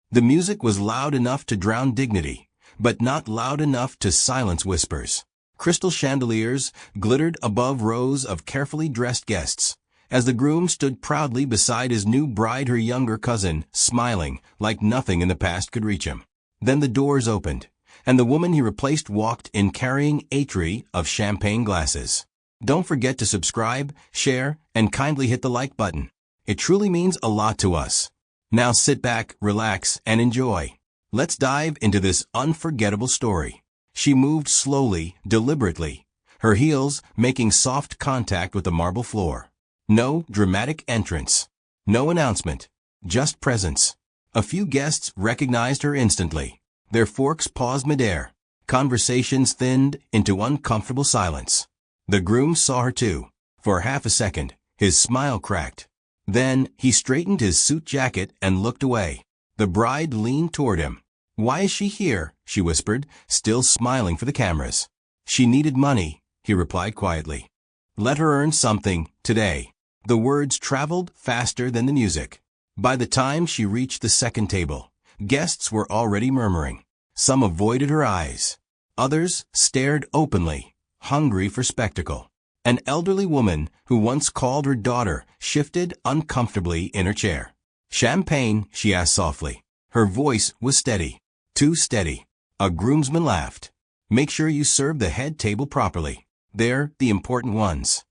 The music was loud enough to drown dignity, but not loud enough to silence whispers. Crystal chandeliers glittered above rows of carefully dressed guests, as the groom stood proudly beside his new bride, her younger cousin, smiling like nothing in the past could reach him. Then the doors opened, and the woman he replaced walked in carrying a tray of champagne glasses. Don't forget to subscribe, share, and kindly hit the like button. It truly means a lot to us. Now sit back, relax, and enjoy. Let's dive into this unforgettable story. She moved slowly, deliberately, her heels making soft contact with the marble floor. No dramatic entrance. No announcement. Just presence. A few guests recognized her instantly. Their forks paused midair. Conversations thinned into uncomfortable silence. The groom saw her too. For half a second, his smile cracked. Then, he straightened his suit jacket and looked away. The bride leaned toward him. "Why is she here?" she whispered, still smiling for the cameras. "She needed money," he replied quietly. "Let her earn something, today." The words traveled faster than the music. By the time she reached the second table, guests were already murmuring. Some avoided her eyes. Others stared openly, hungry for spectacle. An elderly woman, who once called her daughter, shifted uncomfortably in her chair. "Champagne?" she asked softly. Her voice was steady. Too steady. A groomsman laughed. "Make sure you serve the head table properly. They're the important ones."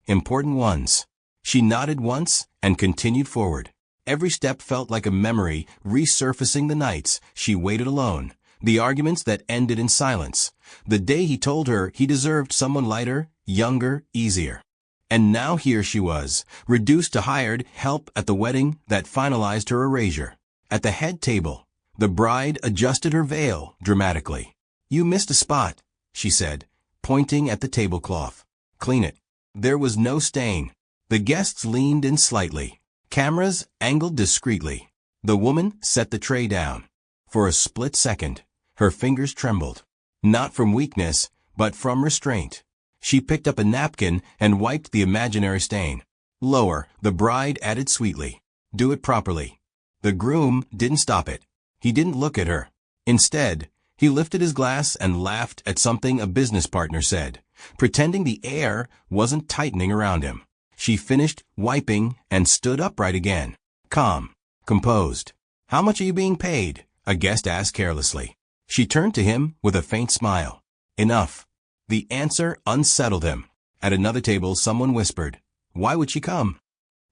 Important ones. She nodded once and continued forward. Every step felt like a memory resurfacing, the nights she waited alone, the arguments that ended in silence, the day he told her he deserved someone lighter, younger, easier. And now here she was, reduced to hired help at the wedding that finalized her erasure. At the head table, the bride adjusted her veil dramatically. "You missed a spot," she said, pointing at the tablecloth. "Clean it." There was no stain. The guests leaned in slightly. Cameras angled discreetly. The woman set the tray down. For a split second, her fingers trembled. Not from weakness, but from restraint. She picked up a napkin and wiped the imaginary stain. "Lower," the bride added sweetly. "Do it properly." The groom didn't stop it. He didn't look at her. Instead, he lifted his glass and laughed at something a business partner said, pretending the air wasn't tightening around him. She finished wiping and stood upright again. Calm. Composed. "How much are you being paid?" a guest asked carelessly. She turned to him with a faint smile. "Enough." The answer unsettled him. At another table, someone whispered, "Why would she come?"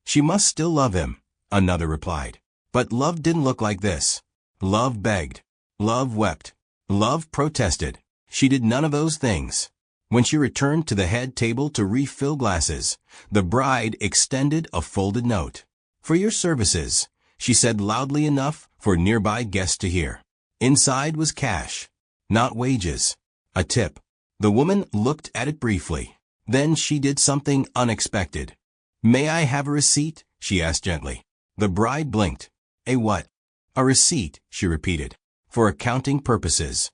"She must still love him," another replied. But love didn't look like this. Love begged. Love wept. Love protested. She did none of those things. When she returned to the head table to refill glasses, the bride extended a folded note. "For your services," she said loudly enough for nearby guests to hear. Inside was cash. Not wages. A tip. The woman looked at it briefly. Then she did something unexpected. "May I have a receipt?" she asked gently. The bride blinked. "A what?" "A receipt," she repeated. "For accounting purposes."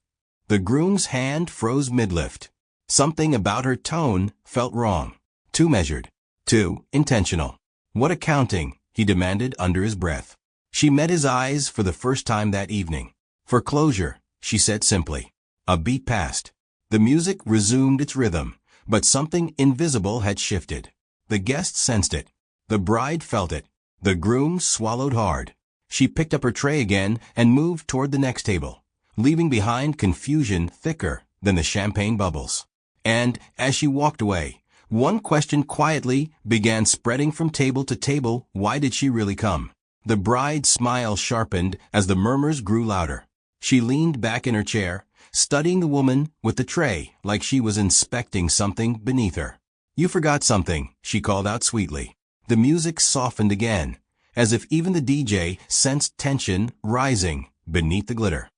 The groom's hand froze mid-lift. Something about her tone felt wrong. Too measured. Too intentional. "What accounting?" he demanded under his breath. She met his eyes for the first time that evening. "For closure," she said simply. A beat passed. The music resumed its rhythm, but something invisible had shifted. The guests sensed it. The bride felt it. The groom swallowed hard. She picked up her tray again and moved toward the next table, leaving behind confusion thicker than the champagne bubbles. And, as she walked away, one question quietly began spreading from table to table: why did she really come? The bride's smile sharpened as the murmurs grew louder. She leaned back in her chair, studying the woman with the tray like she was inspecting something beneath her. "You forgot something," she called out sweetly. The music softened again, as if even the DJ sensed tension rising beneath the glitter.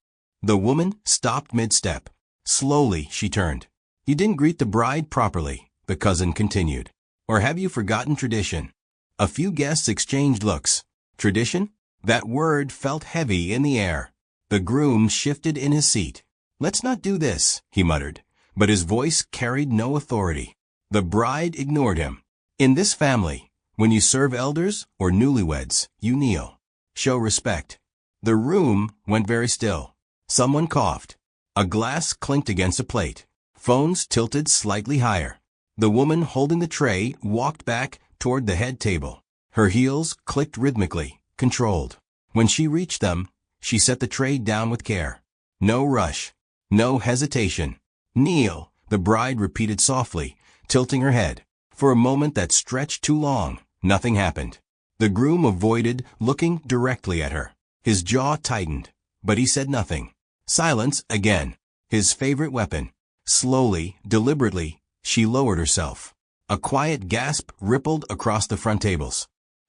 The woman stopped mid-step. Slowly, she turned. "You didn't greet the bride properly," the cousin continued. "Or have you forgotten tradition?" A few guests exchanged looks. Tradition? That word felt heavy in the air. The groom shifted in his seat. "Let's not do this," he muttered, but his voice carried no authority. The bride ignored him. "In this family, when you serve elders or newlyweds, you kneel. Show respect." The room went very still. Someone coughed. A glass clinked against a plate. Phones tilted slightly higher. The woman holding the tray walked back toward the head table. Her heels clicked rhythmically, controlled. When she reached them, she set the tray down with care. No rush. No hesitation. "Kneel," the bride repeated softly, tilting her head. For a moment that stretched too long, nothing happened. The groom avoided looking directly at her. His jaw tightened, but he said nothing. Silence again. His favorite weapon. Slowly, deliberately, she lowered herself. A quiet gasp rippled across the front tables.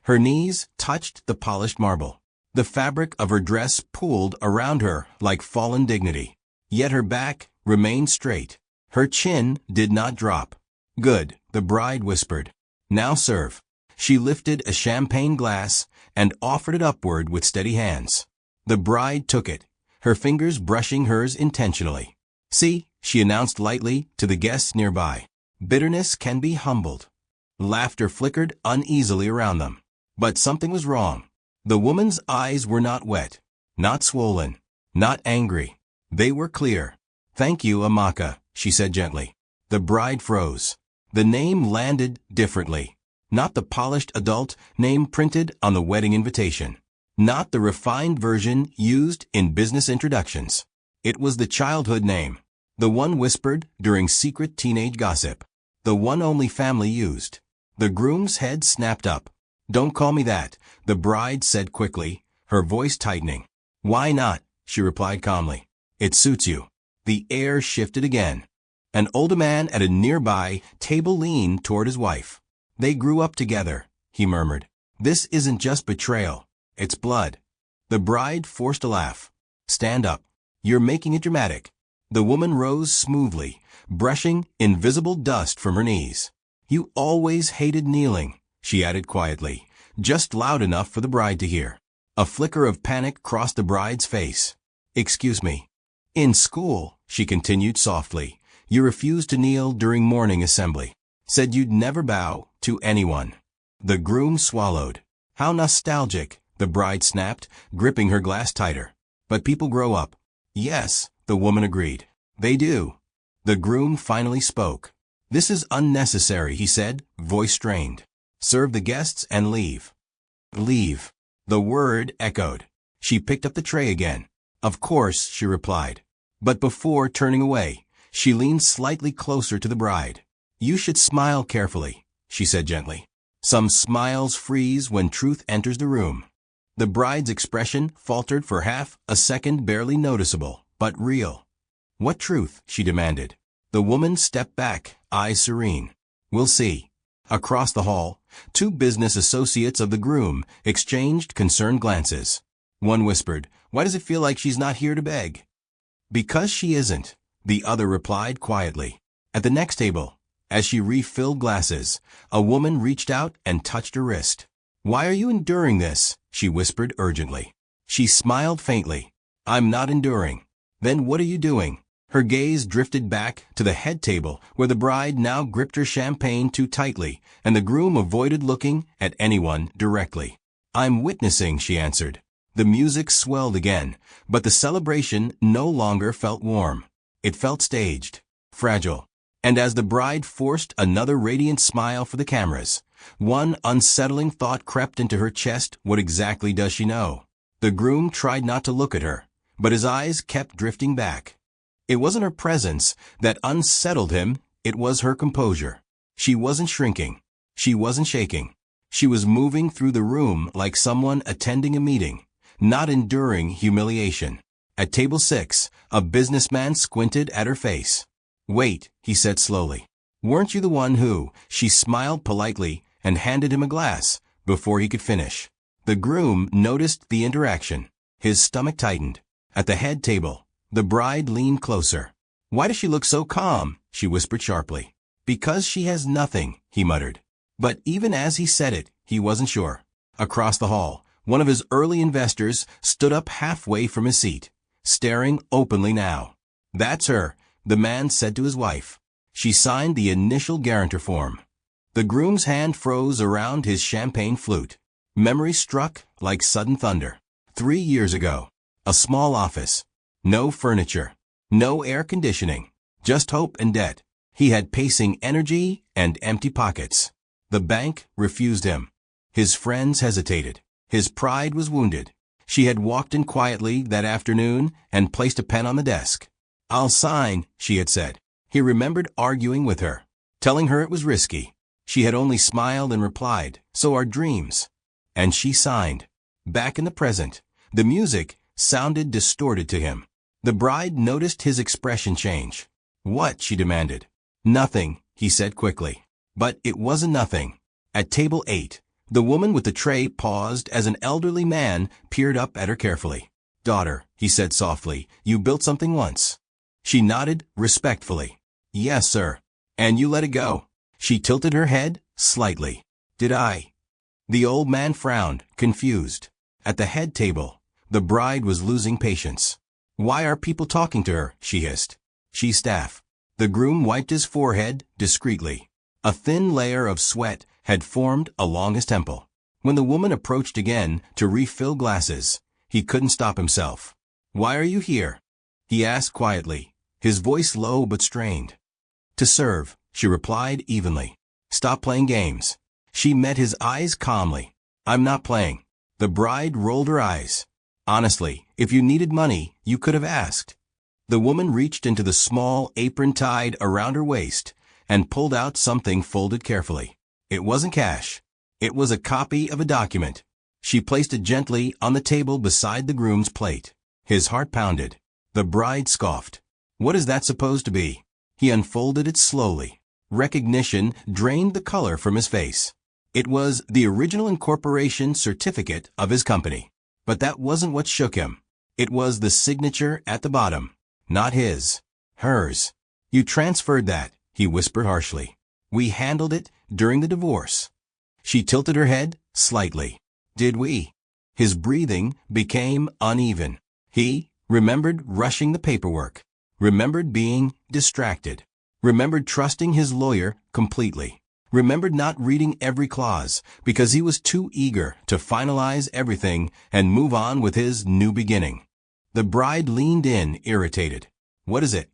Her knees touched the polished marble. The fabric of her dress pooled around her like fallen dignity. Yet her back remained straight. Her chin did not drop. "Good," the bride whispered. "Now serve." She lifted a champagne glass and offered it upward with steady hands. The bride took it, her fingers brushing hers intentionally. "See," she announced lightly to the guests nearby. "Bitterness can be humbled." Laughter flickered uneasily around them. But something was wrong. The woman's eyes were not wet, not swollen, not angry. They were clear. "Thank you, Amaka," she said gently. The bride froze. The name landed differently. Not the polished adult name printed on the wedding invitation. Not the refined version used in business introductions. It was the childhood name. The one whispered during secret teenage gossip. The one only family used. The groom's head snapped up. "Don't call me that," the bride said quickly, her voice tightening. "Why not?" she replied calmly. "It suits you." The air shifted again. An older man at a nearby table leaned toward his wife. "They grew up together," he murmured. "This isn't just betrayal. It's blood." The bride forced a laugh. "Stand up. You're making it dramatic." The woman rose smoothly, brushing invisible dust from her knees. "You always hated kneeling," she added quietly, just loud enough for the bride to hear. A flicker of panic crossed the bride's face. "Excuse me." "In school," she continued softly, "you refused to kneel during morning assembly. Said you'd never bow to anyone." The groom swallowed. "How nostalgic," the bride snapped, gripping her glass tighter. "But people grow up." "Yes," the woman agreed. "They do." The groom finally spoke. "This is unnecessary," he said, voice strained. "Serve the guests and leave." "Leave." The word echoed. She picked up the tray again. "Of course," she replied. But before turning away, she leaned slightly closer to the bride. "You should smile carefully," she said gently. Some smiles freeze when truth enters the room. The bride's expression faltered for half a second, barely noticeable, but real. "What truth?" she demanded. The woman stepped back, eyes serene. "We'll see." Across the hall, two business associates of the groom exchanged concerned glances. One whispered, "Why does it feel like she's not here to beg?" "Because she isn't," the other replied quietly. At the next table, as she refilled glasses, a woman reached out and touched her wrist. "Why are you enduring this?" she whispered urgently. She smiled faintly. "I'm not enduring." "Then what are you doing?" Her gaze drifted back to the head table, where the bride now gripped her champagne too tightly, and the groom avoided looking at anyone directly. "I'm witnessing," she answered. The music swelled again, but the celebration no longer felt warm. It felt staged, fragile. And as the bride forced another radiant smile for the cameras, one unsettling thought crept into her chest. What exactly does she know? The groom tried not to look at her, but his eyes kept drifting back. It wasn't her presence that unsettled him, it was her composure. She wasn't shrinking. She wasn't shaking. She was moving through the room like someone attending a meeting, not enduring humiliation. At table 6, a businessman squinted at her face. "Wait," he said slowly. "Weren't you the one who—" She smiled politely and handed him a glass before he could finish. The groom noticed the interaction. His stomach tightened. At the head table, the bride leaned closer. "Why does she look so calm?" she whispered sharply. "Because she has nothing," he muttered. But even as he said it, he wasn't sure. Across the hall, one of his early investors stood up halfway from his seat, staring openly now. "That's her," the man said to his wife. She signed the initial guarantor form. The groom's hand froze around his champagne flute. Memory struck like sudden thunder. 3 years ago. A small office. No furniture. No air conditioning. Just hope and debt. He had pacing energy and empty pockets. The bank refused him. His friends hesitated. His pride was wounded. She had walked in quietly that afternoon and placed a pen on the desk. "I'll sign," she had said. He remembered arguing with her, telling her it was risky. She had only smiled and replied, "So are dreams." And she signed. Back in the present, the music sounded distorted to him. The bride noticed his expression change. "What?" she demanded. "Nothing," he said quickly. But it wasn't nothing. At table 8, the woman with the tray paused as an elderly man peered up at her carefully. "Daughter," he said softly, "you built something once." She nodded respectfully. "Yes, sir." "And you let it go." She tilted her head slightly. "Did I?" The old man frowned, confused. At the head table, the bride was losing patience. "Why are people talking to her?" she hissed. "She's staff." The groom wiped his forehead discreetly. A thin layer of sweat had formed along his temple. When the woman approached again to refill glasses, he couldn't stop himself. "Why are you here?" he asked quietly, his voice low but strained. "To serve," she replied evenly. "Stop playing games." She met his eyes calmly. "I'm not playing." The bride rolled her eyes. "Honestly, if you needed money, you could have asked." The woman reached into the small apron tied around her waist and pulled out something folded carefully. It wasn't cash. It was a copy of a document. She placed it gently on the table beside the groom's plate. His heart pounded. The bride scoffed. "What is that supposed to be?" He unfolded it slowly. Recognition drained the color from his face. It was the original incorporation certificate of his company. But that wasn't what shook him. It was the signature at the bottom. Not his. Hers. "You transferred that," he whispered harshly. "We handled it during the divorce." She tilted her head slightly. "Did we?" His breathing became uneven. He remembered rushing the paperwork, remembered being distracted, remembered trusting his lawyer completely, remembered not reading every clause because he was too eager to finalize everything and move on with his new beginning. The bride leaned in, irritated. "What is it?"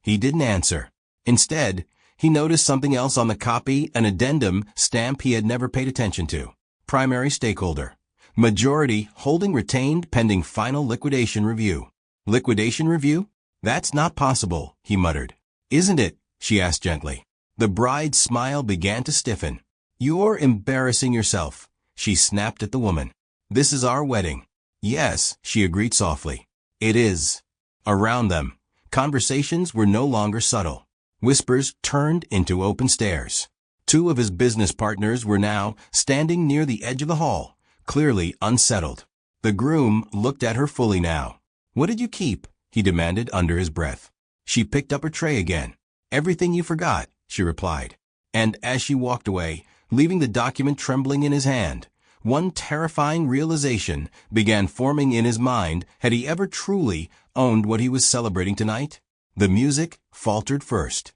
He didn't answer. Instead, he noticed something else on the copy, an addendum stamp he had never paid attention to. Primary stakeholder. Majority holding retained pending final liquidation review. Liquidation review? "That's not possible," he muttered. "Isn't it?" she asked gently. The bride's smile began to stiffen. "You're embarrassing yourself," she snapped at the woman. "This is our wedding." "Yes," she agreed softly. "It is." Around them, conversations were no longer subtle. Whispers turned into open stares. Two of his business partners were now standing near the edge of the hall, clearly unsettled. The groom looked at her fully now. "What did you keep?" he demanded under his breath. She picked up her tray again. "Everything you forgot," she replied. And as she walked away, leaving the document trembling in his hand, one terrifying realization began forming in his mind. Had he ever truly owned what he was celebrating tonight? The music faltered first.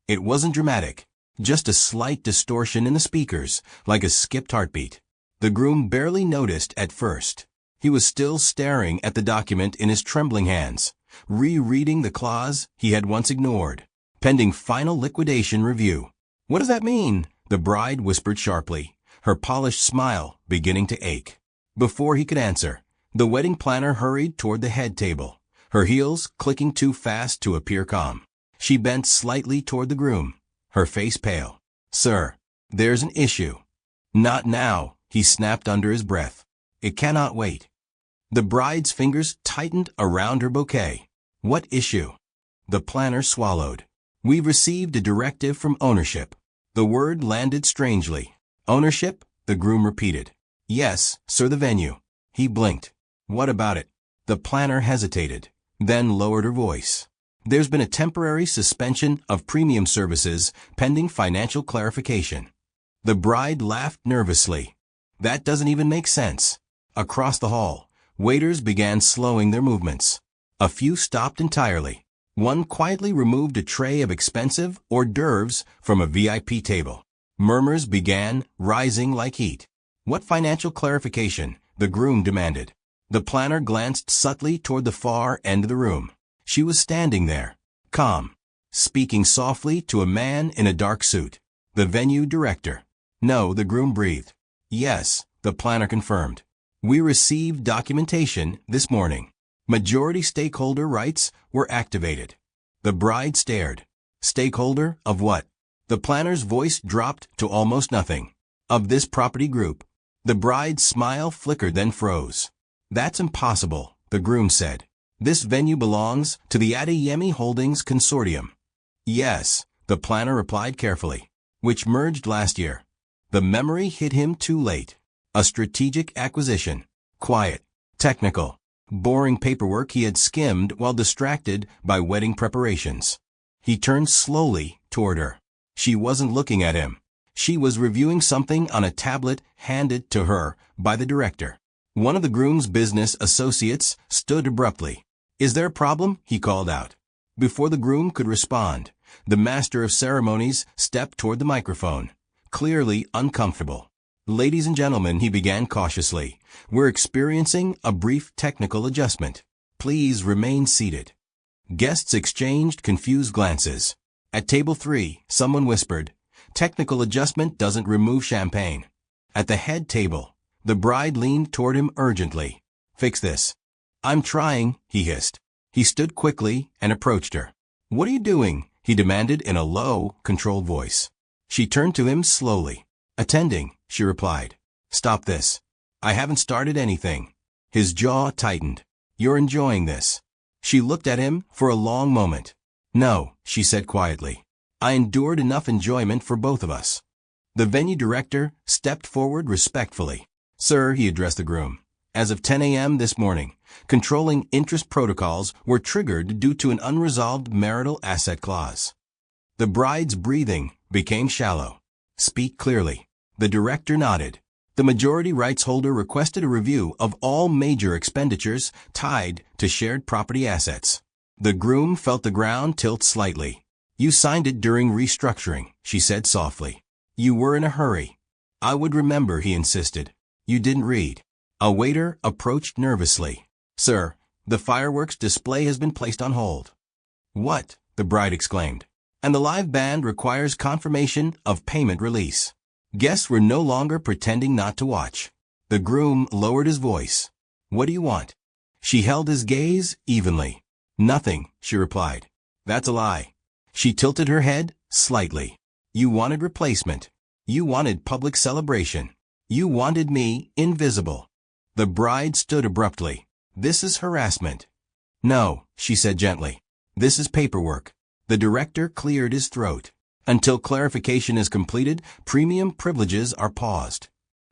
It wasn't dramatic, just a slight distortion in the speakers, like a skipped heartbeat. The groom barely noticed at first. He was still staring at the document in his trembling hands, rereading the clause he had once ignored. Pending final liquidation review. "What does that mean?" the bride whispered sharply, her polished smile beginning to ache. Before he could answer, the wedding planner hurried toward the head table, her heels clicking too fast to appear calm. She bent slightly toward the groom, her face pale. "Sir, there's an issue." "Not now," he snapped under his breath. "It cannot wait." The bride's fingers tightened around her bouquet. "What issue?" The planner swallowed. "We've received a directive from ownership." The word landed strangely. "Ownership?" the groom repeated. "Yes, sir, the venue." He blinked. "What about it?" The planner hesitated, then lowered her voice. "There's been a temporary suspension of premium services pending financial clarification." The bride laughed nervously. "That doesn't even make sense." Across the hall, waiters began slowing their movements. A few stopped entirely. One quietly removed a tray of expensive hors d'oeuvres from a VIP table. Murmurs began rising like heat. "What financial clarification?" the groom demanded. The planner glanced subtly toward the far end of the room. She was standing there, calm, speaking softly to a man in a dark suit. The venue director. No, the groom breathed. Yes, the planner confirmed. We received documentation this morning. Majority stakeholder rights were activated. The bride stared. Stakeholder of what? The planner's voice dropped to almost nothing. Of this property group. The bride's smile flickered then froze. That's impossible, the groom said. This venue belongs to the Adeyemi Holdings Consortium. Yes, the planner replied carefully. Which merged last year. The memory hit him too late. A strategic acquisition. Quiet. Technical. Boring paperwork he had skimmed while distracted by wedding preparations. He turned slowly toward her. She wasn't looking at him. She was reviewing something on a tablet handed to her by the director. One of the groom's business associates stood abruptly. Is there a problem? He called out. Before the groom could respond, the master of ceremonies stepped toward the microphone, clearly uncomfortable. Ladies and gentlemen, he began cautiously, we're experiencing a brief technical adjustment. Please remain seated. Guests exchanged confused glances. At table 3, someone whispered, technical adjustment doesn't remove champagne. At the head table, the bride leaned toward him urgently. Fix this. I'm trying, he hissed. He stood quickly and approached her. What are you doing? He demanded in a low, controlled voice. She turned to him slowly. Attending, she replied. Stop this. I haven't started anything. His jaw tightened. You're enjoying this. She looked at him for a long moment. No, she said quietly. I endured enough enjoyment for both of us. The venue director stepped forward respectfully. Sir, he addressed the groom. As of 10 a.m. this morning, controlling interest protocols were triggered due to an unresolved marital asset clause. The bride's breathing became shallow. Speak clearly. The director nodded. The majority rights holder requested a review of all major expenditures tied to shared property assets. The groom felt the ground tilt slightly. You signed it during restructuring, she said softly. You were in a hurry. I would remember, he insisted. You didn't read. A waiter approached nervously. Sir, the fireworks display has been placed on hold. What? The bride exclaimed. And the live band requires confirmation of payment release. Guests were no longer pretending not to watch. The groom lowered his voice. What do you want? She held his gaze evenly. Nothing, she replied. That's a lie. She tilted her head slightly. You wanted replacement. You wanted public celebration. You wanted me invisible. The bride stood abruptly. This is harassment. No, she said gently. This is paperwork. The director cleared his throat. Until clarification is completed, premium privileges are paused.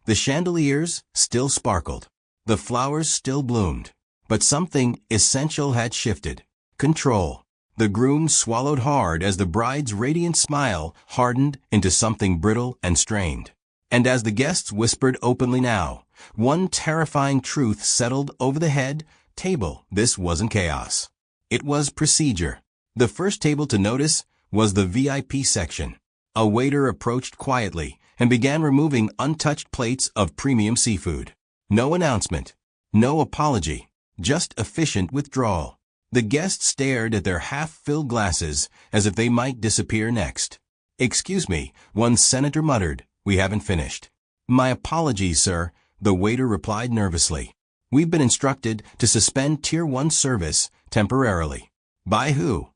The chandeliers still sparkled. The flowers still bloomed. But something essential had shifted. Control. The groom swallowed hard as the bride's radiant smile hardened into something brittle and strained. And as the guests whispered openly now, one terrifying truth settled over the head table. This wasn't chaos. It was procedure. The first table to notice was the VIP section. A waiter approached quietly and began removing untouched plates of premium seafood. No announcement. No apology. Just efficient withdrawal. The guests stared at their half-filled glasses as if they might disappear next. Excuse me, one senator muttered. We haven't finished. My apologies, sir, the waiter replied nervously. We've been instructed to suspend Tier 1 service temporarily. By who?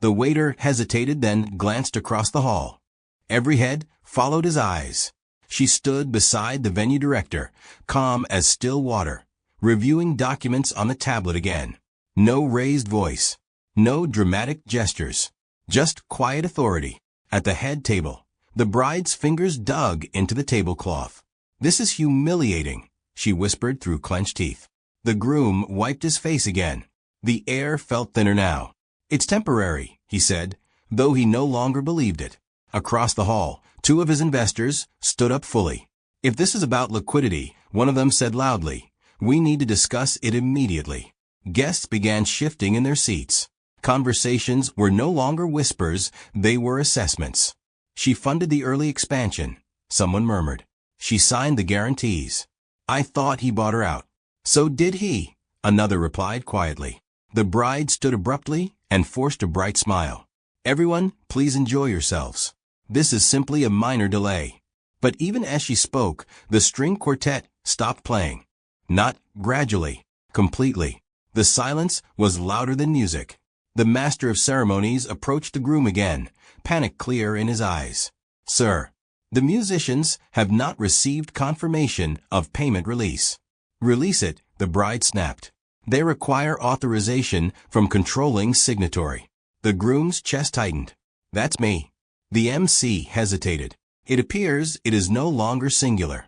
The waiter hesitated, then glanced across the hall. Every head followed his eyes. She stood beside the venue director, calm as still water, reviewing documents on the tablet again. No raised voice. No dramatic gestures. Just quiet authority. At the head table, the bride's fingers dug into the tablecloth. This is humiliating, she whispered through clenched teeth. The groom wiped his face again. The air felt thinner now. It's temporary, he said, though he no longer believed it. Across the hall, two of his investors stood up fully. If this is about liquidity, one of them said loudly, we need to discuss it immediately. Guests began shifting in their seats. Conversations were no longer whispers, they were assessments. She funded the early expansion, someone murmured. She signed the guarantees. I thought he bought her out. So did he, another replied quietly. The bride stood abruptly and forced a bright smile. Everyone, please enjoy yourselves. This is simply a minor delay. But even as she spoke, the string quartet stopped playing. Not gradually, completely. The silence was louder than music. The master of ceremonies approached the groom again, panic clear in his eyes. Sir, the musicians have not received confirmation of payment release. Release it, the bride snapped. They require authorization from controlling signatory. The groom's chest tightened. That's me. The MC hesitated. It appears it is no longer singular.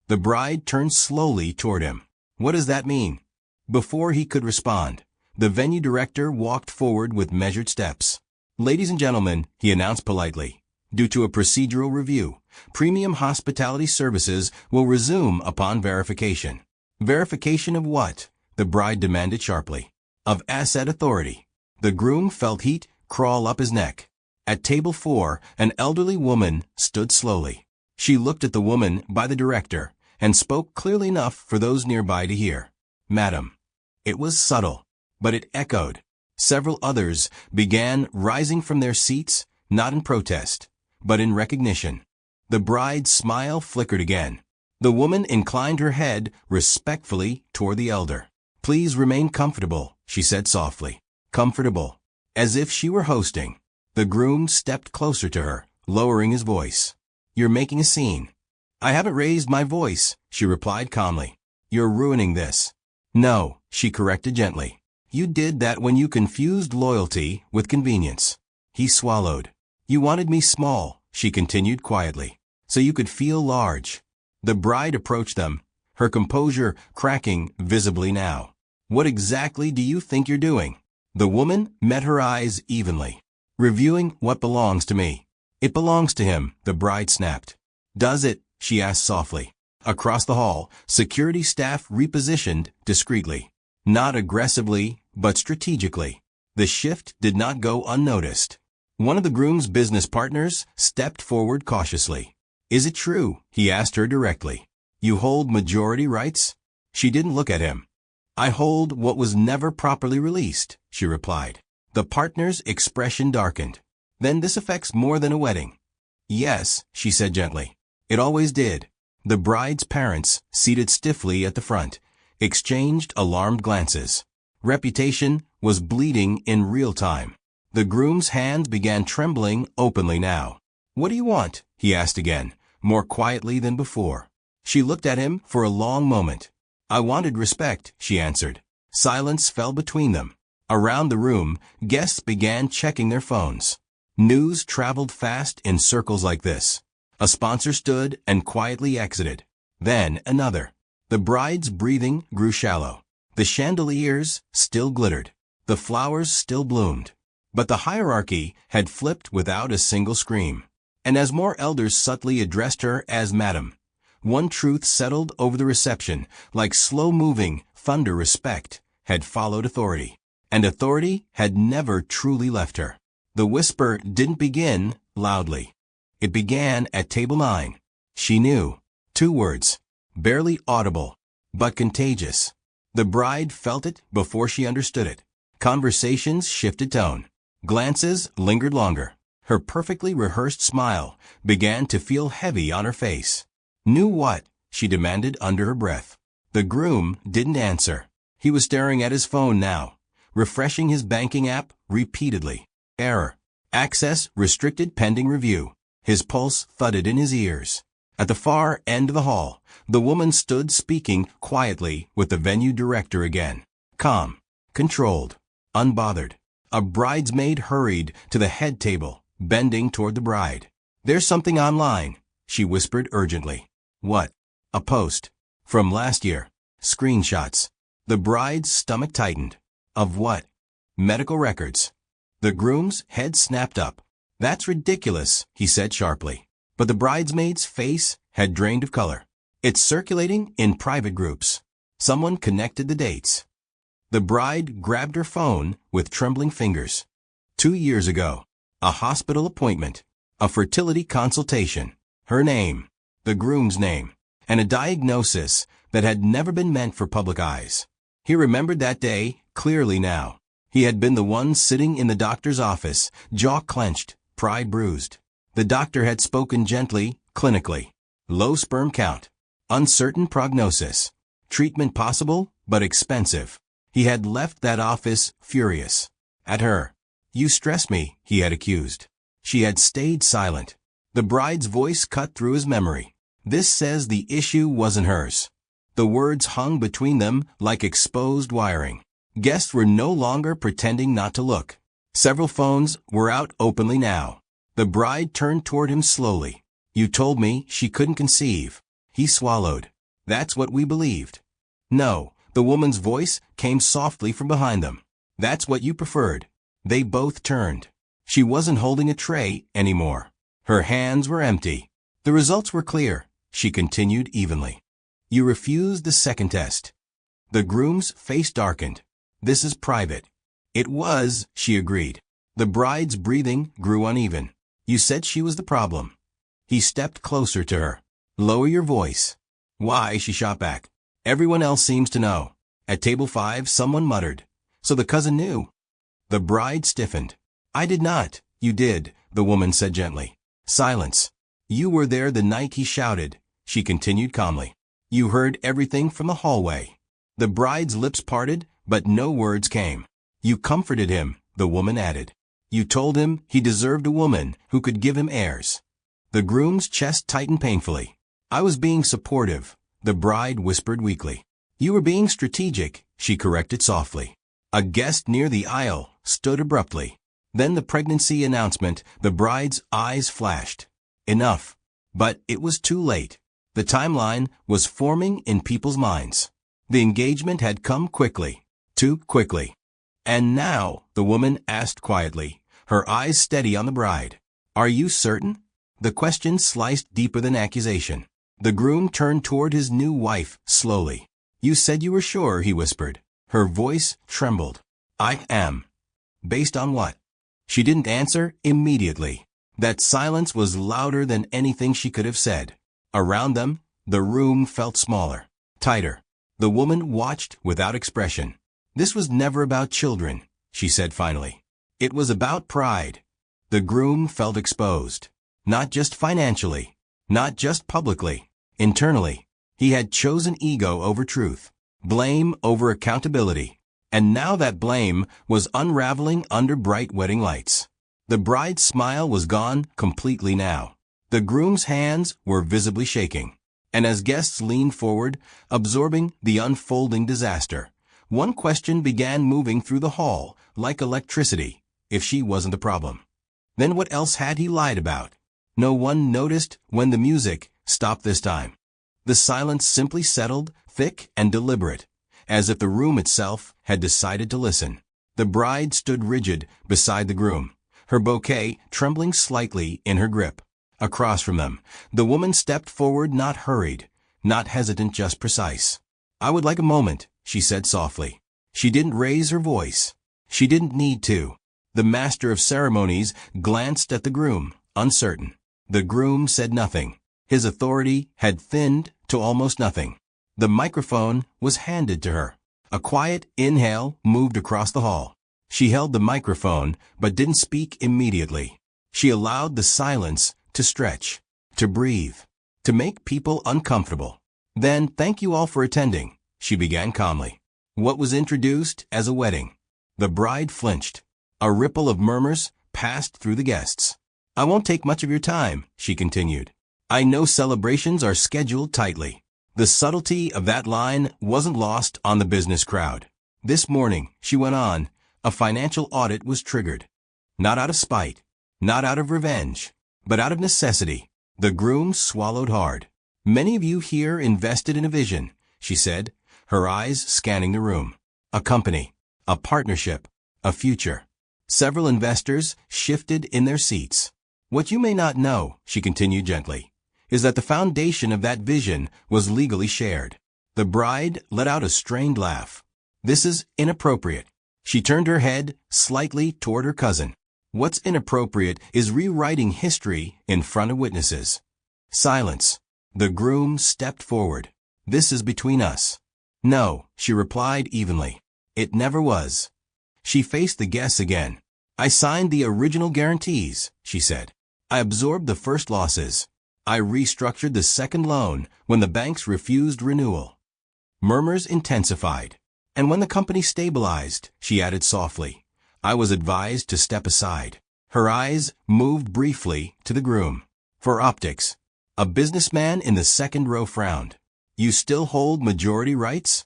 The bride turned slowly toward him. What does that mean? Before he could respond, the venue director walked forward with measured steps. Ladies and gentlemen, he announced politely, due to a procedural review, premium hospitality services will resume upon verification. Verification of what? The bride demanded sharply. Of asset authority. The groom felt heat crawl up his neck. At table 4, an elderly woman stood slowly. She looked at the woman by the director and spoke clearly enough for those nearby to hear. Madam. It was subtle, but it echoed. Several others began rising from their seats, not in protest, but in recognition. The bride's smile flickered again. The woman inclined her head respectfully toward the elder. Please remain comfortable, she said softly. Comfortable. As if she were hosting. The groom stepped closer to her, lowering his voice. You're making a scene. I haven't raised my voice, she replied calmly. You're ruining this. No, she corrected gently. You did that when you confused loyalty with convenience. He swallowed. You wanted me small, she continued quietly, so you could feel large. The bride approached them, her composure cracking visibly now. What exactly do you think you're doing? The woman met her eyes evenly. Reviewing what belongs to me. It belongs to him, the bride snapped. Does it? She asked softly. Across the hall, security staff repositioned discreetly. Not aggressively, but strategically. The shift did not go unnoticed. One of the groom's business partners stepped forward cautiously. Is it true? He asked her directly. You hold majority rights? She didn't look at him. I hold what was never properly released, she replied. The partner's expression darkened. Then this affects more than a wedding. Yes, she said gently. It always did. The bride's parents, seated stiffly at the front, exchanged alarmed glances. Reputation was bleeding in real time. The groom's hands began trembling openly now. What do you want? He asked again, more quietly than before. She looked at him for a long moment. I wanted respect, she answered. Silence fell between them. Around the room, guests began checking their phones. News traveled fast in circles like this. A sponsor stood and quietly exited. Then another. The bride's breathing grew shallow. The chandeliers still glittered. The flowers still bloomed. But the hierarchy had flipped without a single scream. And as more elders subtly addressed her as Madam, one truth settled over the reception, like slow-moving thunder. Respect had followed authority. And authority had never truly left her. The whisper didn't begin loudly. It began at table 9. She knew. 2 words. Barely audible, but contagious. The bride felt it before she understood it. Conversations shifted tone. Glances lingered longer. Her perfectly rehearsed smile began to feel heavy on her face. Knew what? She demanded under her breath. The groom didn't answer. He was staring at his phone now, refreshing his banking app repeatedly. Error. Access restricted pending review. His pulse thudded in his ears. At the far end of the hall, the woman stood speaking quietly with the venue director again. Calm, controlled, unbothered. A bridesmaid hurried to the head table, bending toward the bride. There's something online, she whispered urgently. What? A post. From last year. Screenshots. The bride's stomach tightened. Of what? Medical records. The groom's head snapped up. That's ridiculous, he said sharply. But the bridesmaid's face had drained of color. It's circulating in private groups. Someone connected the dates. The bride grabbed her phone with trembling fingers. 2 years ago. A hospital appointment. A fertility consultation. Her name. The groom's name. and a diagnosis that had never been meant for public eyes. He remembered that day clearly now. He had been the one sitting in the doctor's office, jaw clenched, pride bruised. The doctor had spoken gently, clinically. Low sperm count. Uncertain prognosis. Treatment possible, but expensive. He had left that office furious. At her. "You stress me," he had accused. She had stayed silent. The bride's voice cut through his memory. "This says the issue wasn't hers." The words hung between them like exposed wiring. Guests were no longer pretending not to look. Several phones were out openly now. The bride turned toward him slowly. "You told me she couldn't conceive." He swallowed. "That's what we believed." "No," the woman's voice came softly from behind them. "That's what you preferred." They both turned. She wasn't holding a tray anymore. Her hands were empty. "The results were clear," she continued evenly. "You refused the second test." The groom's face darkened. "This is private." "It was," she agreed. The bride's breathing grew uneven. "You said she was the problem." He stepped closer to her. "Lower your voice." "Why?" she shot back. "Everyone else seems to know." At table 5, someone muttered. "So the cousin knew." The bride stiffened. "I did not." "You did," the woman said gently. Silence. "You were there the night he shouted," she continued calmly. "You heard everything from the hallway." The bride's lips parted, but no words came. "You comforted him," the woman added. "You told him he deserved a woman who could give him heirs." The groom's chest tightened painfully. "I was being supportive," the bride whispered weakly. "You were being strategic," she corrected softly. A guest near the aisle stood abruptly. Then the pregnancy announcement, the bride's eyes flashed. Enough. But it was too late. The timeline was forming in people's minds. The engagement had come quickly. Too quickly. "And now," the woman asked quietly, her eyes steady on the bride. "Are you certain?" The question sliced deeper than accusation. The groom turned toward his new wife slowly. "You said you were sure," he whispered. Her voice trembled. "I am." "Based on what?" She didn't answer immediately. That silence was louder than anything she could have said. Around them, the room felt smaller, tighter. The woman watched without expression. "This was never about children," she said finally. "It was about pride." The groom felt exposed. Not just financially. Not just publicly. Internally. He had chosen ego over truth. Blame over accountability. And now that blame was unraveling under bright wedding lights. The bride's smile was gone completely now. The groom's hands were visibly shaking. And as guests leaned forward, absorbing the unfolding disaster, one question began moving through the hall, like electricity, if she wasn't the problem. Then what else had he lied about? No one noticed when the music stopped this time. The silence simply settled, thick and deliberate, as if the room itself had decided to listen. The bride stood rigid beside the groom, her bouquet trembling slightly in her grip. Across from them, the woman stepped forward, not hurried, not hesitant, just precise. "I would like a moment," she said softly. She didn't raise her voice. She didn't need to. The master of ceremonies glanced at the groom, uncertain. The groom said nothing. His authority had thinned to almost nothing. The microphone was handed to her. A quiet inhale moved across the hall. She held the microphone, but didn't speak immediately. She allowed the silence to stretch, to breathe, to make people uncomfortable. "Then, thank you all for attending," she began calmly. What was introduced as a wedding. The bride flinched. A ripple of murmurs passed through the guests. "I won't take much of your time," she continued. "I know celebrations are scheduled tightly." The subtlety of that line wasn't lost on the business crowd. "This morning," she went on, "a financial audit was triggered. Not out of spite, not out of revenge, but out of necessity." The groom swallowed hard. "Many of you here invested in a vision," she said, her eyes scanning the room. "A company, a partnership, a future." Several investors shifted in their seats. "What you may not know," she continued gently, "is that the foundation of that vision was legally shared." The bride let out a strained laugh. "This is inappropriate." She turned her head slightly toward her cousin. "What's inappropriate is rewriting history in front of witnesses." Silence. The groom stepped forward. "This is between us." "No," she replied evenly. "It never was." She faced the guests again. "I signed the original guarantees," she said. "I absorbed the first losses. I restructured the second loan when the banks refused renewal." Murmurs intensified. "And when the company stabilized," she added softly, "I was advised to step aside." Her eyes moved briefly to the groom. "For optics." A businessman in the second row frowned. "You still hold majority rights?"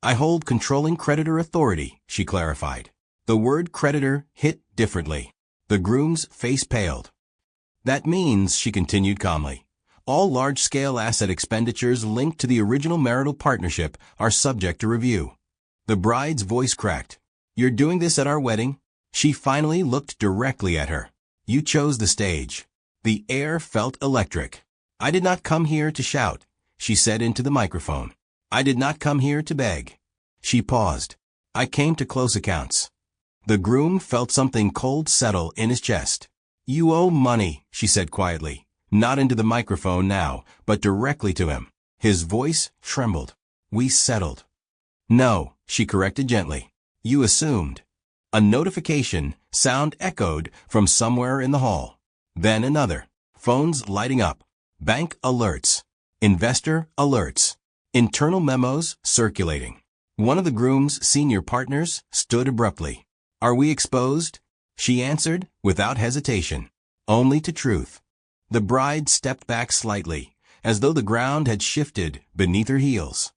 "I hold controlling creditor authority," she clarified. The word creditor hit differently. The groom's face paled. "That means," she continued calmly, "all large-scale asset expenditures linked to the original marital partnership are subject to review." The bride's voice cracked. "You're doing this at our wedding?" She finally looked directly at her. "You chose the stage." The air felt electric. "I did not come here to shout," she said into the microphone. "I did not come here to beg." She paused. "I came to close accounts." The groom felt something cold settle in his chest. "You owe money," she said quietly, not into the microphone now, but directly to him. His voice trembled. "We settled." "No," she corrected gently. "You assumed." A notification sound echoed from somewhere in the hall. Then another. Phones lighting up. Bank alerts. Investor alerts. Internal memos circulating. One of the groom's senior partners stood abruptly. "Are we exposed?" She answered, without hesitation. "Only to truth." The bride stepped back slightly, as though the ground had shifted beneath her heels.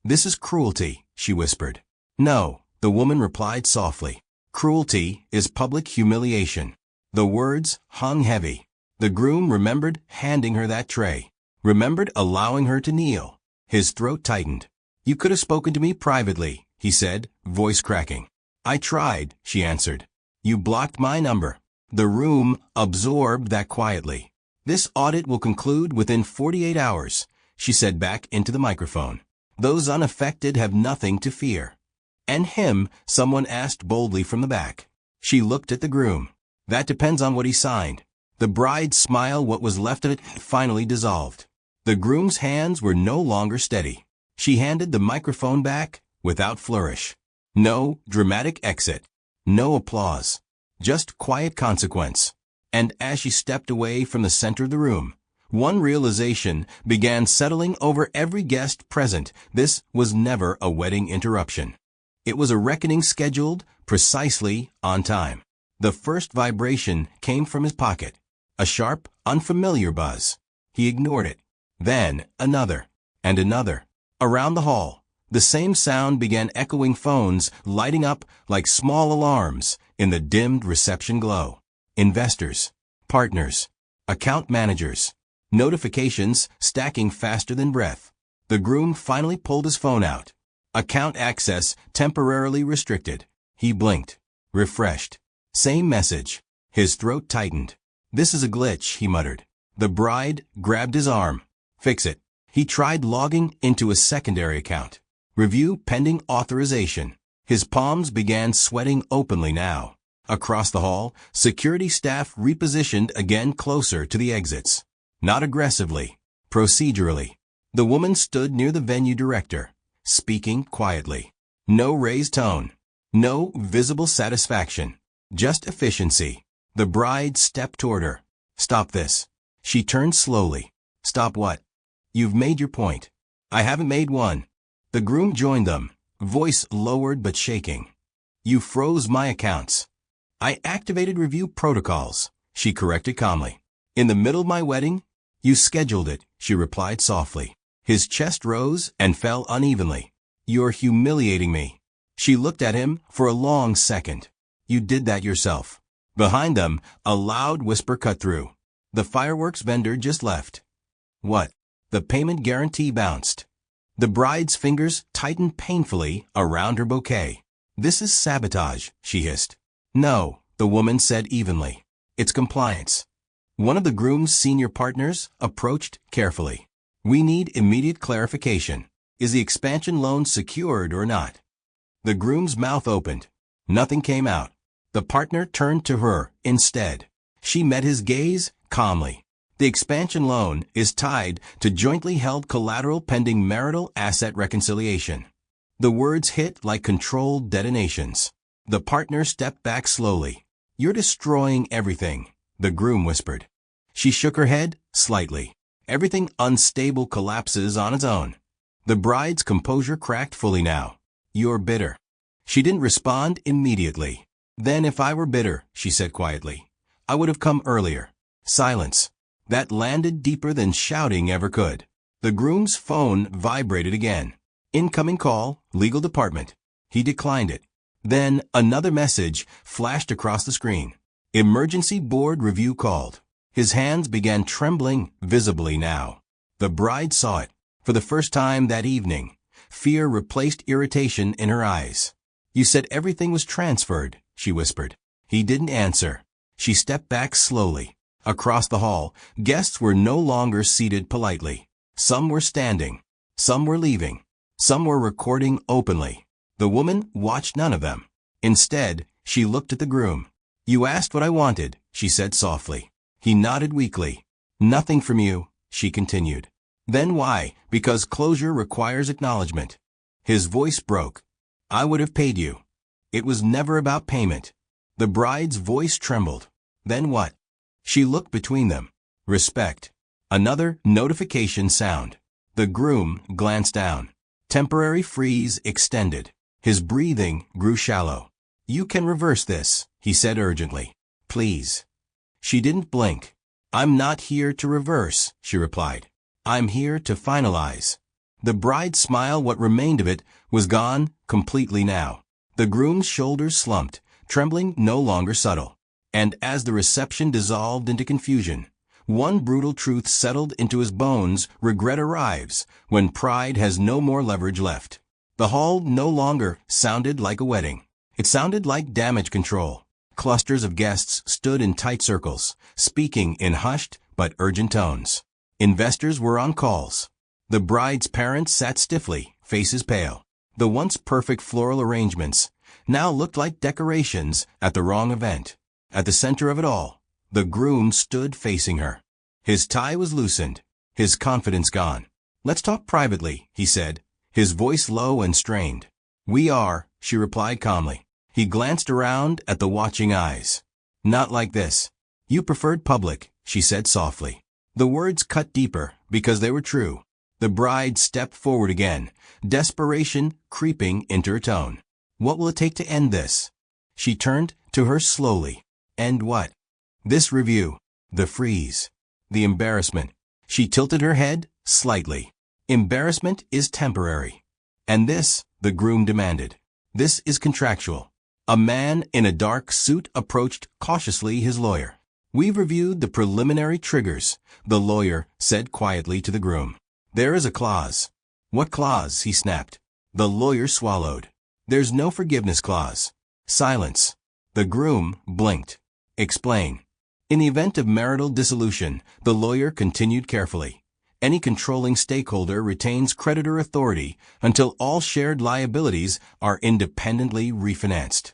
"This is cruelty," she whispered. "No," the woman replied softly. "Cruelty is public humiliation." The words hung heavy. The groom remembered handing her that tray, remembered allowing her to kneel. His throat tightened. "You could have spoken to me privately," he said, voice cracking. "I tried," she answered. "You blocked my number." The room absorbed that quietly. "This audit will conclude within 48 hours, she said back into the microphone. "Those unaffected have nothing to fear." "And him?" someone asked boldly from the back. She looked at the groom. "That depends on what he signed." The bride's smile, what was left of it, finally dissolved. The groom's hands were no longer steady. She handed the microphone back without flourish. No dramatic exit. No applause. Just quiet consequence. And as she stepped away from the center of the room, one realization began settling over every guest present. This was never a wedding interruption. It was a reckoning scheduled precisely on time. The first vibration came from his pocket. A sharp, unfamiliar buzz. He ignored it. Then another, and another. Around the hall, the same sound began echoing, phones lighting up like small alarms in the dimmed reception glow. Investors, partners, account managers, notifications stacking faster than breath. The groom finally pulled his phone out. Account access temporarily restricted. He blinked. Refreshed. Same message. His throat tightened. "This is a glitch," he muttered. The bride grabbed his arm. "Fix it." He tried logging into a secondary account. Review pending authorization. His palms began sweating openly now. Across the hall, security staff repositioned again closer to the exits. Not aggressively, procedurally. The woman stood near the venue director, speaking quietly. No raised tone. No visible satisfaction. Just efficiency. The bride stepped toward her. "Stop this." She turned slowly. "Stop what?" "You've made your point." "I haven't made one." The groom joined them, voice lowered but shaking. "You froze my accounts." "I activated review protocols," she corrected calmly. "In the middle of my wedding?" "You scheduled it," she replied softly. His chest rose and fell unevenly. "You're humiliating me." She looked at him for a long second. "You did that yourself." Behind them, a loud whisper cut through. "The fireworks vendor just left." "What?" The payment guarantee bounced. The bride's fingers tightened painfully around her bouquet. "This is sabotage," she hissed. "No," the woman said evenly. "It's compliance." One of the groom's senior partners approached carefully. "We need immediate clarification. Is the expansion loan secured or not?" The groom's mouth opened. Nothing came out. The partner turned to her instead. She met his gaze calmly. The expansion loan is tied to jointly held collateral pending marital asset reconciliation. The words hit like controlled detonations. The partner stepped back slowly. "You're destroying everything," the groom whispered. She shook her head, slightly. "Everything unstable collapses on its own." The bride's composure cracked fully now. "You're bitter." She didn't respond immediately. "Then if I were bitter," she said quietly, "I would have come earlier." Silence. That landed deeper than shouting ever could. The groom's phone vibrated again. "Incoming call, legal department." He declined it. Then another message flashed across the screen. "Emergency board review called." His hands began trembling visibly now. The bride saw it. For the first time that evening, fear replaced irritation in her eyes. "You said everything was transferred," she whispered. He didn't answer. She stepped back slowly. Across the hall, guests were no longer seated politely. Some were standing. Some were leaving. Some were recording openly. The woman watched none of them. Instead, she looked at the groom. "You asked what I wanted," she said softly. He nodded weakly. "Nothing from you," she continued. "Then why?" "Because closure requires acknowledgement." His voice broke. "I would have paid you." "It was never about payment." The bride's voice trembled. "Then what?" She looked between them. "Respect." Another notification sound. The groom glanced down. Temporary freeze extended. His breathing grew shallow. "You can reverse this," he said urgently. "Please." She didn't blink. "I'm not here to reverse," she replied. "I'm here to finalize." The bride's smile, what remained of it, was gone completely now. The groom's shoulders slumped, trembling no longer subtle. And as the reception dissolved into confusion, one brutal truth settled into his bones: regret arrives when pride has no more leverage left. The hall no longer sounded like a wedding. It sounded like damage control. Clusters of guests stood in tight circles, speaking in hushed but urgent tones. Investors were on calls. The bride's parents sat stiffly, faces pale. The once perfect floral arrangements now looked like decorations at the wrong event. At the center of it all, the groom stood facing her. His tie was loosened, his confidence gone. "Let's talk privately," he said, his voice low and strained. "We are," she replied calmly. He glanced around at the watching eyes. "Not like this." "You preferred public," she said softly. The words cut deeper because they were true. The bride stepped forward again, desperation creeping into her tone. "What will it take to end this?" She turned to her slowly. "End what?" "This review. The freeze. The embarrassment." She tilted her head slightly. "Embarrassment is temporary." "And this?" the groom demanded. "This is contractual." A man in a dark suit approached cautiously his lawyer. "We've reviewed the preliminary triggers," the lawyer said quietly to the groom. "There is a clause." "What clause?" he snapped. The lawyer swallowed. "There's no forgiveness clause." Silence. The groom blinked. "Explain." "In the event of marital dissolution," the lawyer continued carefully, "any controlling stakeholder retains creditor authority until all shared liabilities are independently refinanced."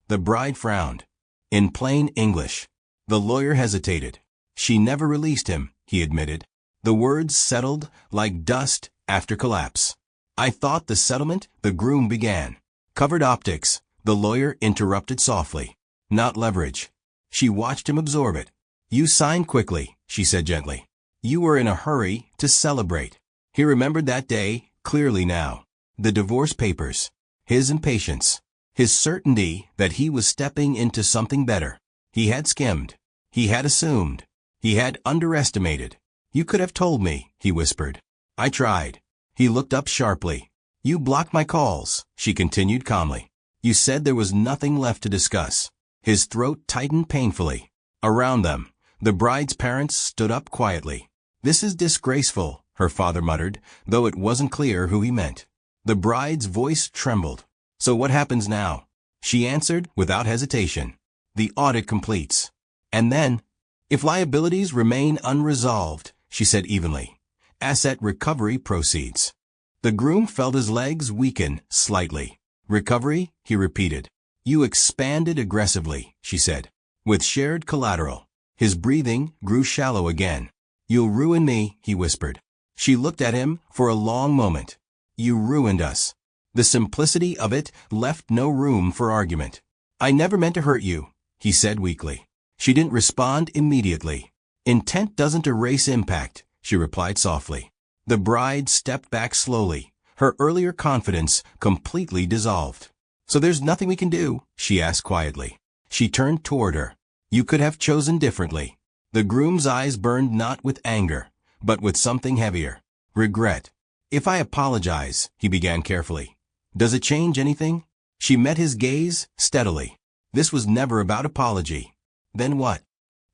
The bride frowned. "In plain English." The lawyer hesitated. "She never released him," he admitted. The words settled like dust after collapse. "I thought the settlement," the groom began. "Covered optics," the lawyer interrupted softly. "Not leverage." She watched him absorb it. "You signed quickly," she said gently. "You were in a hurry to celebrate." He remembered that day clearly now. The divorce papers. His impatience. His certainty that he was stepping into something better. He had skimmed. He had assumed. He had underestimated. "You could have told me," he whispered. "I tried." He looked up sharply. "You blocked my calls," she continued calmly. "You said there was nothing left to discuss." His throat tightened painfully. Around them, the bride's parents stood up quietly. "This is disgraceful," her father muttered, though it wasn't clear who he meant. The bride's voice trembled. "So what happens now?" She answered without hesitation. "The audit completes. And then, if liabilities remain unresolved," she said evenly, "asset recovery proceeds." The groom felt his legs weaken slightly. "Recovery?" he repeated. "You expanded aggressively," she said, "with shared collateral." His breathing grew shallow again. "You'll ruin me," he whispered. She looked at him for a long moment. "You ruined us." The simplicity of it left no room for argument. "I never meant to hurt you," he said weakly. She didn't respond immediately. "Intent doesn't erase impact," she replied softly. The bride stepped back slowly, her earlier confidence completely dissolved. "So there's nothing we can do?" she asked quietly. She turned toward her. "You could have chosen differently." The groom's eyes burned not with anger, but with something heavier. Regret. "If I apologize," he began carefully, "does it change anything?" She met his gaze steadily. This was never about apology. Then what?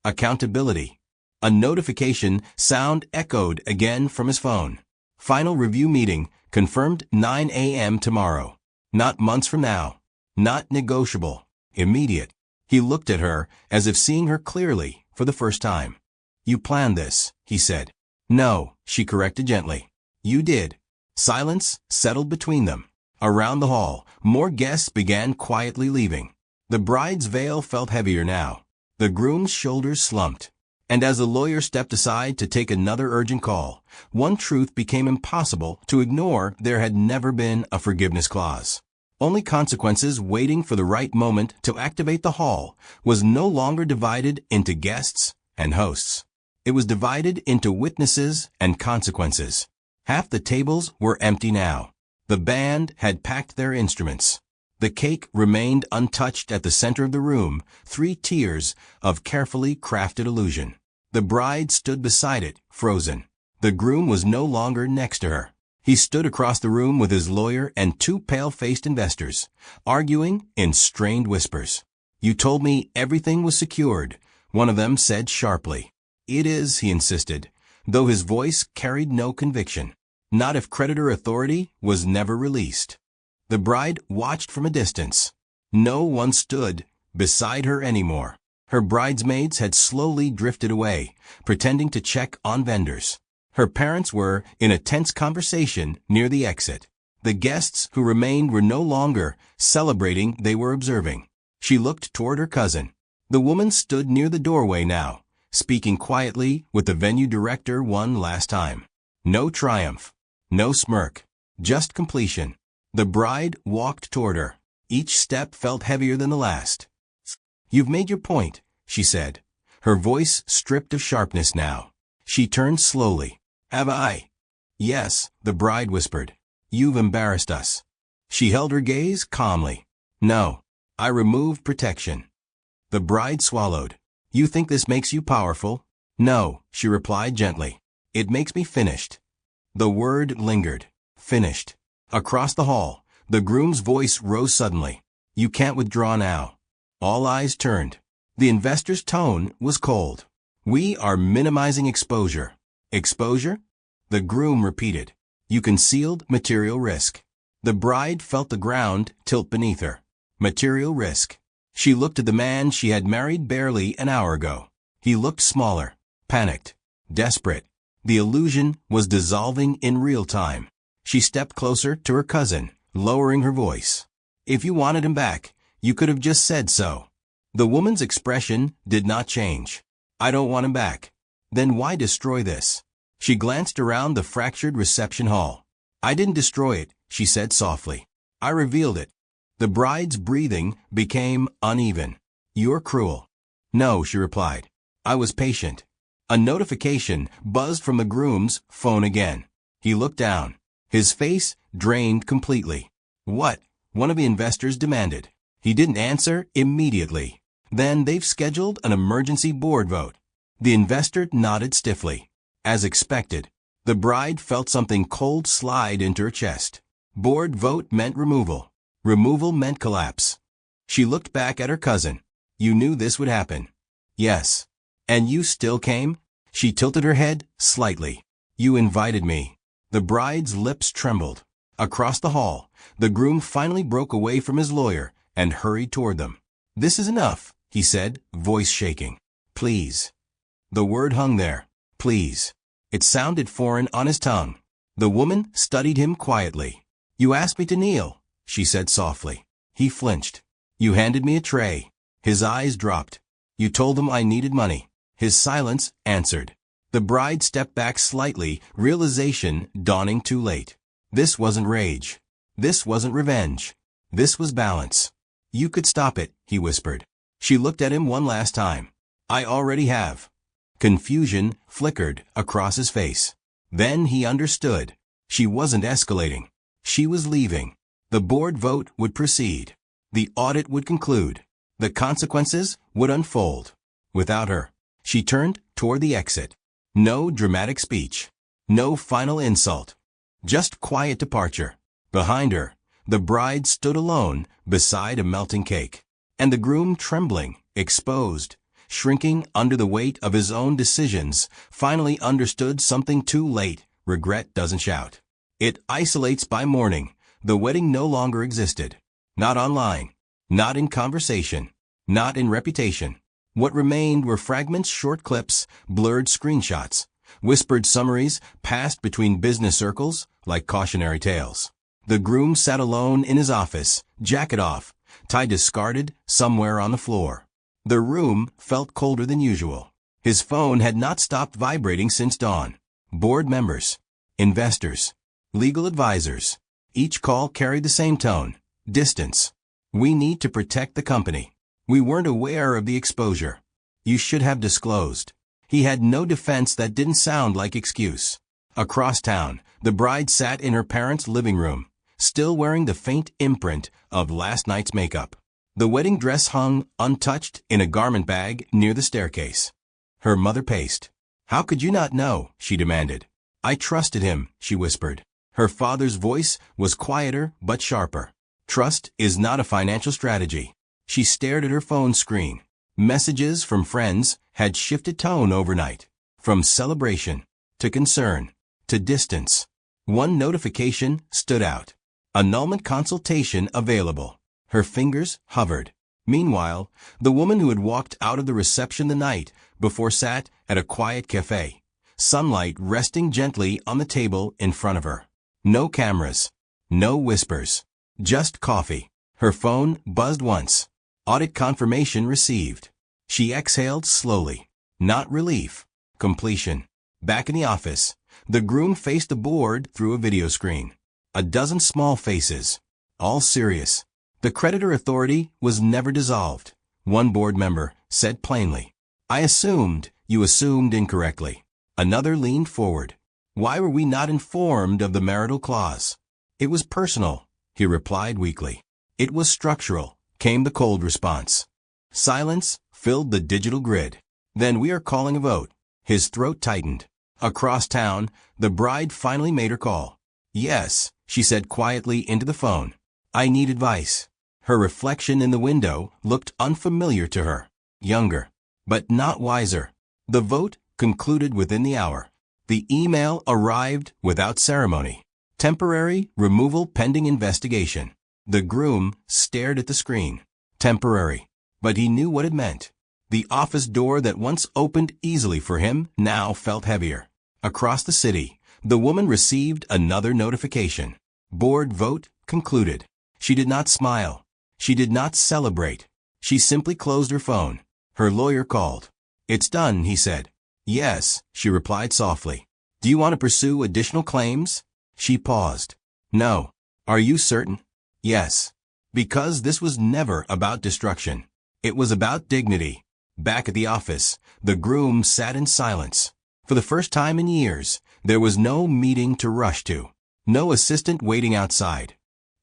Accountability. A notification sound echoed again from his phone. "Final review meeting, confirmed 9 a.m. tomorrow. Not months from now. Not negotiable. Immediate." He looked at her as if seeing her clearly for the first time. "You planned this," he said. "No," she corrected gently. "You did." Silence settled between them. Around the hall, more guests began quietly leaving. The bride's veil felt heavier now. The groom's shoulders slumped. And as the lawyer stepped aside to take another urgent call, one truth became impossible to ignore: there had never been a forgiveness clause. Only consequences waiting for the right moment to activate. The hall was no longer divided into guests and hosts. It was divided into witnesses and consequences. Half the tables were empty now. The band had packed their instruments. The cake remained untouched at the center of the room, 3 tiers of carefully crafted illusion. The bride stood beside it, frozen. The groom was no longer next to her. He stood across the room with his lawyer and 2 pale-faced investors, arguing in strained whispers. "You told me everything was secured," one of them said sharply. "It is," he insisted, though his voice carried no conviction. "Not if creditor authority was never released." The bride watched from a distance. No one stood beside her anymore. Her bridesmaids had slowly drifted away, pretending to check on vendors. Her parents were in a tense conversation near the exit. The guests who remained were no longer celebrating, they were observing. She looked toward her cousin. The woman stood near the doorway now, speaking quietly with the venue director one last time. No triumph, no smirk, just completion. The bride walked toward her. Each step felt heavier than the last. "You've made your point," she said, her voice stripped of sharpness now. She turned slowly. "Have I?" "Yes," the bride whispered. "You've embarrassed us." She held her gaze calmly. "No, I removed protection." The bride swallowed. "You think this makes you powerful?" "No," she replied gently. "It makes me finished." The word lingered. Finished. Across the hall, the groom's voice rose suddenly. "You can't withdraw now." All eyes turned. The investor's tone was cold. "We are minimizing exposure." "Exposure?" The groom repeated. "You concealed material risk." The bride felt the ground tilt beneath her. Material risk. She looked at the man she had married barely an hour ago. He looked smaller, panicked, desperate. The illusion was dissolving in real time. She stepped closer to her cousin, lowering her voice. "If you wanted him back, you could have just said so." The woman's expression did not change. "I don't want him back." "Then why destroy this?" She glanced around the fractured reception hall. "I didn't destroy it," she said softly. "I revealed it." The bride's breathing became uneven. "You're cruel." "No," she replied. "I was patient." A notification buzzed from the groom's phone again. He looked down. His face drained completely. "What?" one of the investors demanded. He didn't answer immediately. "Then they've scheduled an emergency board vote." The investor nodded stiffly. As expected, the bride felt something cold slide into her chest. Board vote meant removal. Removal meant collapse. She looked back at her cousin. "You knew this would happen." "Yes." "And you still came?" She tilted her head slightly. "You invited me." The bride's lips trembled. Across the hall, the groom finally broke away from his lawyer and hurried toward them. "This is enough," he said, voice shaking. "Please." The word hung there. Please. It sounded foreign on his tongue. The woman studied him quietly. "You asked me to kneel," she said softly. He flinched. "You handed me a tray." His eyes dropped. "You told them I needed money." His silence answered. The bride stepped back slightly, realization dawning too late. This wasn't rage. This wasn't revenge. This was balance. You could stop it, he whispered. She looked at him one last time. I already have. Confusion flickered across his face. Then he understood. She wasn't escalating. She was leaving. The board vote would proceed. The audit would conclude. The consequences would unfold. Without her. She turned toward the exit. No dramatic speech. No final insult. Just quiet departure. Behind her, the bride stood alone beside a melting cake. And the groom trembling, exposed, shrinking under the weight of his own decisions, finally understood something too late. Regret doesn't shout. It isolates by morning. The wedding no longer existed. Not online. Not in conversation. Not in reputation. What remained were fragments, short clips, blurred screenshots. Whispered summaries passed between business circles like cautionary tales. The groom sat alone in his office, jacket off, tie discarded somewhere on the floor. The room felt colder than usual. His phone had not stopped vibrating since dawn. Board members, investors, legal advisors. Each call carried the same tone. Distance. We need to protect the company. We weren't aware of the exposure. You should have disclosed. He had no defense that didn't sound like excuse. Across town, the bride sat in her parents' living room, still wearing the faint imprint of last night's makeup. The wedding dress hung, untouched, in a garment bag near the staircase. Her mother paced. How could you not know? She demanded. I trusted him, she whispered. Her father's voice was quieter but sharper. Trust is not a financial strategy. She stared at her phone screen. Messages from friends had shifted tone overnight. From celebration, to concern, to distance. One notification stood out. Annulment consultation available. Her fingers hovered. Meanwhile, the woman who had walked out of the reception the night before sat at a quiet cafe. Sunlight resting gently on the table in front of her. No cameras. No whispers. Just coffee. Her phone buzzed once. Audit confirmation received. She exhaled slowly. Not relief. Completion. Back in the office, the groom faced the board through a video screen. A dozen small faces. All serious. The creditor authority was never dissolved. One board member said plainly, I assumed you assumed incorrectly. Another leaned forward. Why were we not informed of the marital clause? It was personal, he replied weakly. It was structural, came the cold response. Silence filled the digital grid. Then we are calling a vote. His throat tightened. Across town, the bride finally made her call. Yes, she said quietly into the phone. I need advice. Her reflection in the window looked unfamiliar to her. Younger, but not wiser. The vote concluded within the hour. The email arrived without ceremony. Temporary removal pending investigation. The groom stared at the screen. Temporary. But he knew what it meant. The office door that once opened easily for him now felt heavier. Across the city, the woman received another notification. Board vote concluded. She did not smile. She did not celebrate. She simply closed her phone. Her lawyer called. It's done, he said. Yes, she replied softly. Do you want to pursue additional claims? She paused. No. Are you certain? Yes. Because this was never about destruction. It was about dignity. Back at the office, the groom sat in silence. For the first time in years, there was no meeting to rush to. No assistant waiting outside.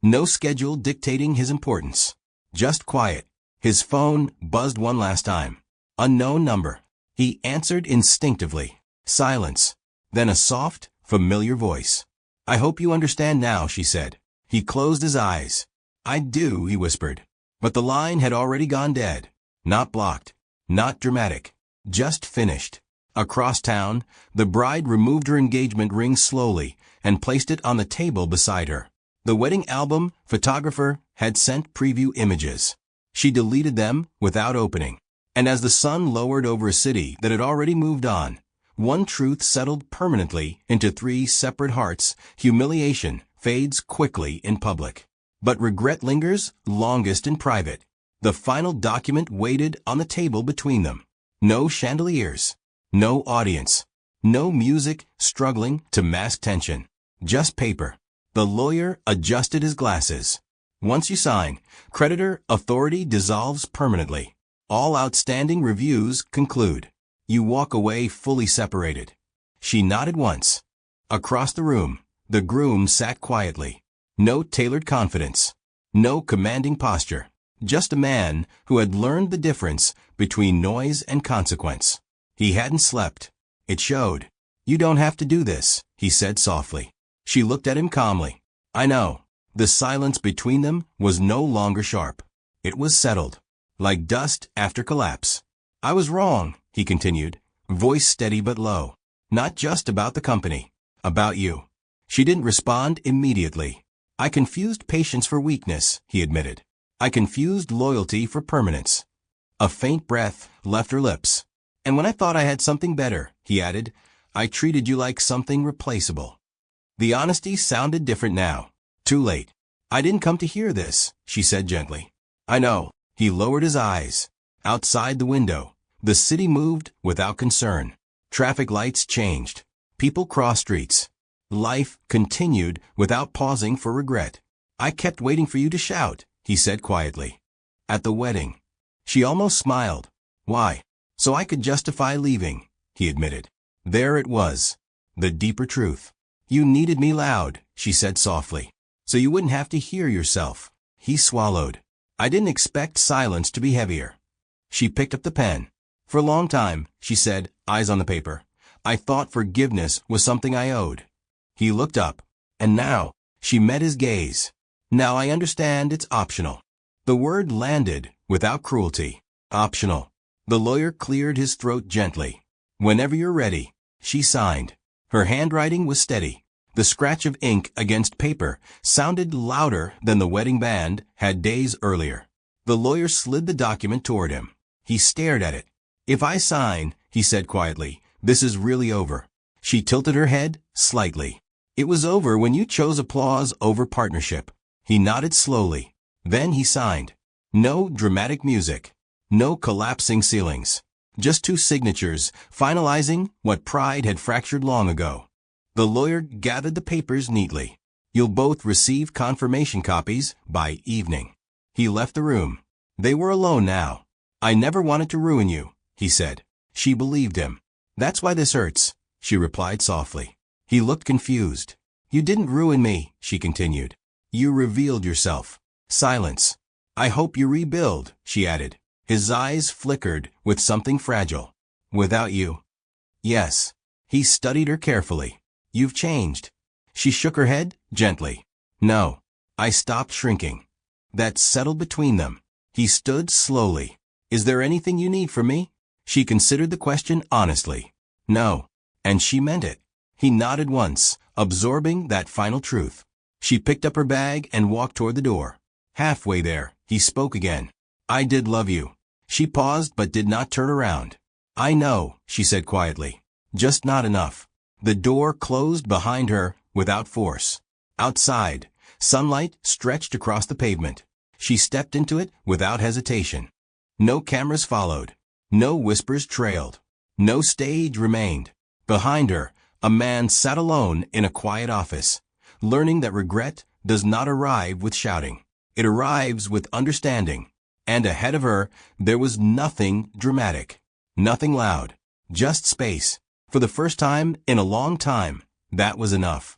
No schedule dictating his importance. Just quiet. His phone buzzed one last time. Unknown number. He answered instinctively. Silence. Then a soft, familiar voice. I hope you understand now, she said. He closed his eyes. I do, he whispered. But the line had already gone dead. Not blocked. Not dramatic. Just finished. Across town, the bride removed her engagement ring slowly and placed it on the table beside her. The wedding album photographer had sent preview images. She deleted them without opening. And as the sun lowered over a city that had already moved on, one truth settled permanently into three separate hearts. Humiliation fades quickly in public. But regret lingers longest in private. The final document waited on the table between them. No chandeliers. No audience. No music struggling to mask tension. Just paper. The lawyer adjusted his glasses. Once you sign, creditor authority dissolves permanently. All outstanding reviews conclude. You walk away fully separated. She nodded once. Across the room, the groom sat quietly. No tailored confidence. No commanding posture. Just a man who had learned the difference between noise and consequence. He hadn't slept. It showed. You don't have to do this, he said softly. She looked at him calmly. I know. The silence between them was no longer sharp. It was settled. Like dust after collapse. I was wrong, he continued, voice steady but low. Not just about the company. About you. She didn't respond immediately. I confused patience for weakness, he admitted. I confused loyalty for permanence. A faint breath left her lips. And when I thought I had something better, he added, I treated you like something replaceable. The honesty sounded different now. Too late. I didn't come to hear this, she said gently. I know. He lowered his eyes. Outside the window, the city moved without concern. Traffic lights changed. People crossed streets. Life continued without pausing for regret. I kept waiting for you to shout, he said quietly. At the wedding. She almost smiled. Why? So I could justify leaving, he admitted. There it was. The deeper truth. You needed me loud, she said softly. So you wouldn't have to hear yourself. He swallowed. I didn't expect silence to be heavier. She picked up the pen. For a long time, she said, eyes on the paper, I thought forgiveness was something I owed. He looked up. And now, she met his gaze. Now I understand it's optional. The word landed without cruelty. Optional. The lawyer cleared his throat gently. Whenever you're ready, she signed. Her handwriting was steady. The scratch of ink against paper sounded louder than the wedding band had days earlier. The lawyer slid the document toward him. He stared at it. If I sign, he said quietly, this is really over. She tilted her head slightly. It was over when you chose applause over partnership. He nodded slowly. Then he signed. No dramatic music. No collapsing ceilings. Just two signatures, finalizing what pride had fractured long ago. The lawyer gathered the papers neatly. You'll both receive confirmation copies by evening. He left the room. They were alone now. I never wanted to ruin you, he said. She believed him. That's why this hurts, she replied softly. He looked confused. You didn't ruin me, she continued. You revealed yourself. Silence. I hope you rebuild, she added. His eyes flickered with something fragile. Without you. Yes. He studied her carefully. You've changed. She shook her head gently. No. I stopped shrinking. That settled between them. He stood slowly. Is there anything you need from me? She considered the question honestly. No. And she meant it. He nodded once, absorbing that final truth. She picked up her bag and walked toward the door. Halfway there, he spoke again. I did love you. She paused but did not turn around. I know, she said quietly. Just not enough. The door closed behind her without force. Outside, sunlight stretched across the pavement. She stepped into it without hesitation. No cameras followed. No whispers trailed. No stage remained. Behind her, a man sat alone in a quiet office, learning that regret does not arrive with shouting. It arrives with understanding. And ahead of her, there was nothing dramatic. Nothing loud. Just space. For the first time in a long time, that was enough.